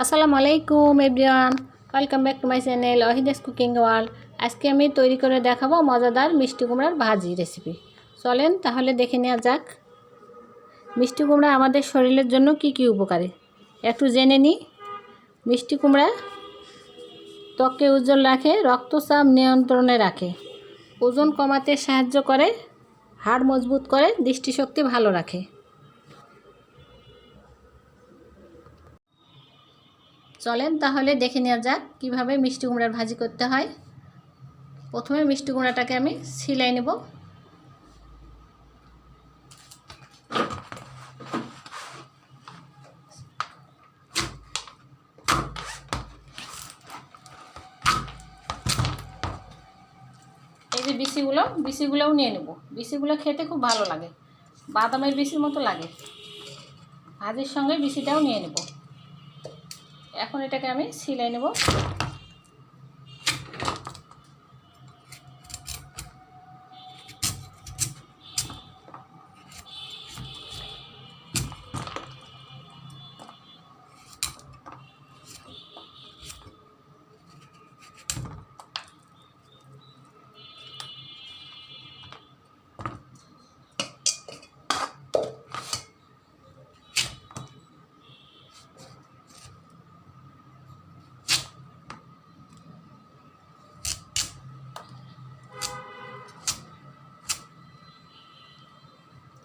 আসসালামু আলাইকুম everyone, welcome back to my channel Wahida's cooking world. আজকে আমি তৈরি করে দেখাবো মজাদার মিষ্টি কুমড়ার ভাজি রেসিপি। চলেন তাহলে দেখে নেওয়া যাক মিষ্টি কুমড়া আমাদের শরীরের জন্য কি কি উপকারী একটু জেনে নিই। মিষ্টি কুমড়া ত্বককে উজ্জ্বল রাখে, রক্তচাপ নিয়ন্ত্রণে রাখে, ওজন কমাতে সাহায্য করে, হাড় মজবুত করে, দৃষ্টিশক্তি ভালো রাখে। চলেন তাহলে দেখে নেওয়া যাক কীভাবে মিষ্টি কুমড়ার ভাজি করতে হয়। প্রথমে মিষ্টি কুমড়াটাকে আমি ছিলাই নেব। এই যে বিচিগুলোও নিয়ে নেব। বিচিগুলো খেতে খুব ভালো লাগে, বাদামের বিচির মতো লাগে। ভাজির সঙ্গে বিচিটাও নিয়ে নেব। এখন এটাকে আমি ছিলাই নেব।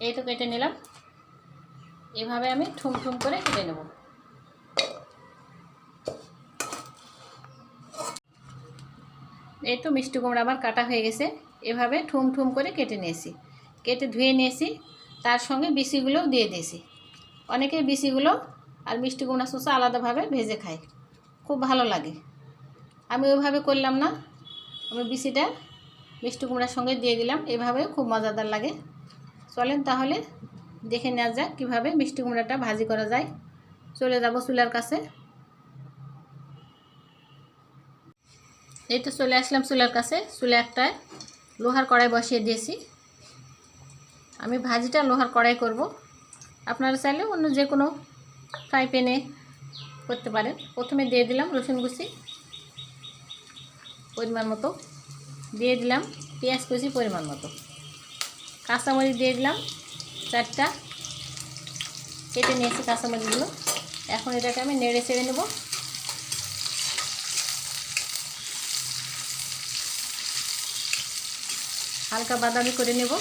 এই তো কেটে নিলাম। এভাবে আমি ঠুম ঠুম করে কেটে নেব। এই তো মিষ্টি কুমড়া আমার কাটা হয়ে গেছে। এভাবে ঠুম ঠুম করে কেটে নিয়েছি, কেটে ধুয়ে নিয়েছি। তার সঙ্গে বিচিগুলোও দিয়ে দিয়েছি। অনেকে বিচিগুলো আর মিষ্টি কুমড়া শসা আলাদাভাবে ভেজে খায়, খুব ভালো লাগে। আমি ওইভাবে করলাম না, আমি বিচিটা মিষ্টি কুমড়ার সঙ্গে দিয়ে দিলাম। এভাবেও খুব মজাদার লাগে। চলেন তাহলে দেখে নেওয়া যাক কীভাবে মিষ্টি কুমড়াটা ভাজি করা যায়। চলে যাব চুলার কাছে। এই তো চলে আসলাম চুলার কাছে। চুলে একটা লোহার কড়াই বসিয়ে দিয়েছি। আমি ভাজিটা লোহার কড়াই করব। আপনারা চাইলে অন্য যে কোনো ফ্রাই প্যানে করতে পারেন। প্রথমে দিয়ে দিলাম রসুন কুচি পরিমাণ মতো, দিয়ে দিলাম পেঁয়াজ কুচি পরিমাণ মতো, কাঁচামরিচ দিয়ে দিলাম 4টা, কেটে নিয়েছি কাঁচামরিচগুলো। এখন এটাকে আমি নেড়ে চেড়ে নেব। হালকা বাদামি করে নেব।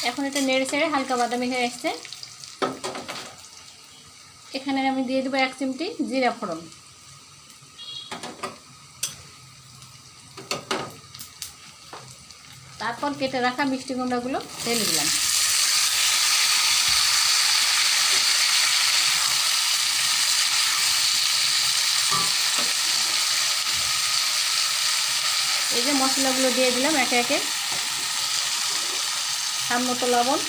এখন এটা নেড়ে চেড়ে হালকা বাদামি হয়ে আসছে। এখানে আমি দিয়ে দেবো 1 চিমটি জিরা ফোড়ন। তারপর কেটে রাখা মিষ্টি কুমড়াগুলো ঢেলে দিলাম। এই যে মশলাগুলো দিয়ে দিলাম একে একে। সামমতো লবণ,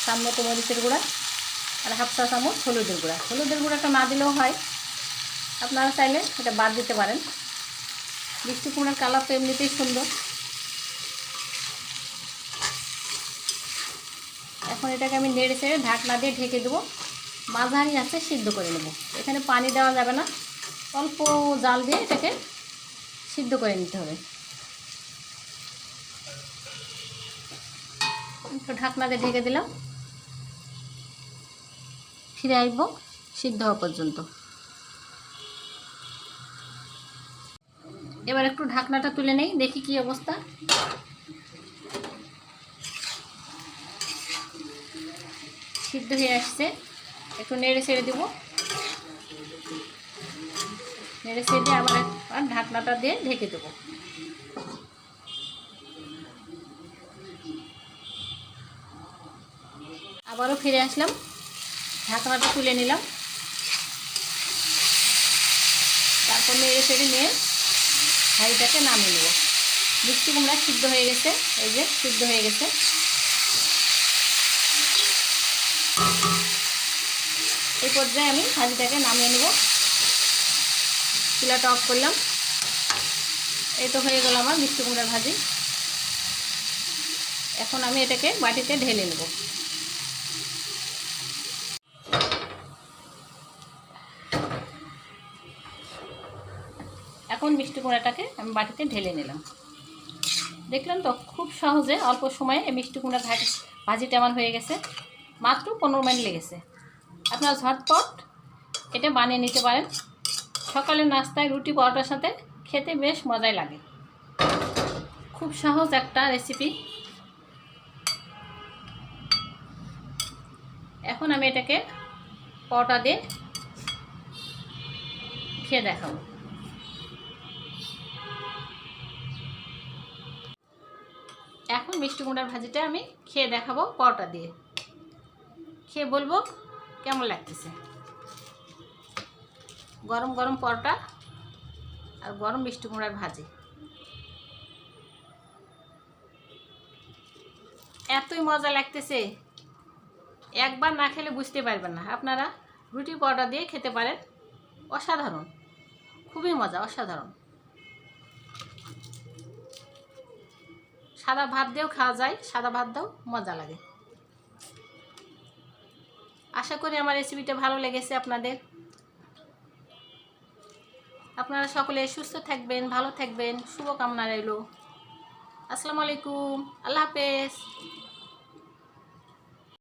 সামমতো মরিচের গুঁড়া, আর 1/2 চা চামচ হলুদের গুঁড়া। হলুদের গুঁড়াটা না দিলেও হয়, আপনারা চাইলে এটা বাদ দিতে পারেন। মিষ্টি কুমড়ার কালার তো এমনিতেই সুন্দর। এখন এটাকে আমি নেড়ে চেড়ে ঢাকনা দিয়ে ঢেকে দেবো। মাঝারি আঁচে সিদ্ধ করে নেব। এখানে পানি দেওয়া যাবে না, অল্প জাল দিয়ে এটাকে সিদ্ধ করে নিতে হবে। একটু ঢাকনা দিয়ে ঢেকে দিলাম। ফিরে আসবো সিদ্ধ হওয়া পর্যন্ত। এবার একটু ঢাকনাটা তুলে নেই, দেখি কি অবস্থা। সিদ্ধ হয়ে আসছে। একটু নেড়ে ছেড়ে দেব। নেড়ে ছেড়ে দিয়ে আবার ঢাকনাটা দিয়ে ঢেকে দেবো। আবারও ফিরে আসলাম, ঢাকনাটা তুলে নিলাম। তারপর নেড়ে ছেড়ে নিয়ে ভাজিটাকে নামিয়ে নেব। মিষ্টি কুমড়া সিদ্ধ হয়ে গেছে, এই যে সিদ্ধ হয়ে গেছে। এই পর্যায়ে আমি ভাজিটাকে নামিয়ে নেব। চুলাটা অফ করলাম। এই তো হয়ে গেল আমার মিষ্টি কুমড়ার ভাজি। এখন আমি এটাকে বাটিতে ঢেলে নেব। মিষ্টি কুমড়াটাকে আমি বাটিতে ঢেলে নিলাম। দেখলেন তো, খুব সহজে অল্প সময়ে এই মিষ্টি কুমড়া ভাজিটা আমার হয়ে গেছে। মাত্র 15 মিনিট লেগেছে। আপনারা ঝটপট এটা বানিয়ে নিতে পারেন। সকালের নাস্তায় রুটি পরোটার সাথে খেতে বেশ মজাই লাগে। খুব সহজ একটা রেসিপি। এখন আমি এটাকে পরোটা দিয়ে খেয়ে দেখাবো। এখন মিষ্টি কুমড়ার ভাজিটা আমি খেয়ে দেখাবো পরোটা দিয়ে। খেয়ে বলবো কেমন লাগতেছে। গরম গরম পরোটা আর গরম মিষ্টি কুমড়ার ভাজি, এতই মজা লাগতেছে, একবার না খেলে বুঝতে পারবেন না। আপনারা রুটি পরোটা দিয়ে খেতে পারেন। অসাধারণ, খুবই মজা, অসাধারণ। সাদা ভাত দিয়েও খাওয়া যায়, সাদা ভাত দিয়েও মজা লাগে। আশা করি আমার রেসিপিটা ভালো লেগেছে আপনাদের। আপনারা সকলে সুস্থ থাকবেন, ভালো থাকবেন, শুভকামনা রইল। আসসালামু আলাইকুম, আল্লাহ হাফেজ।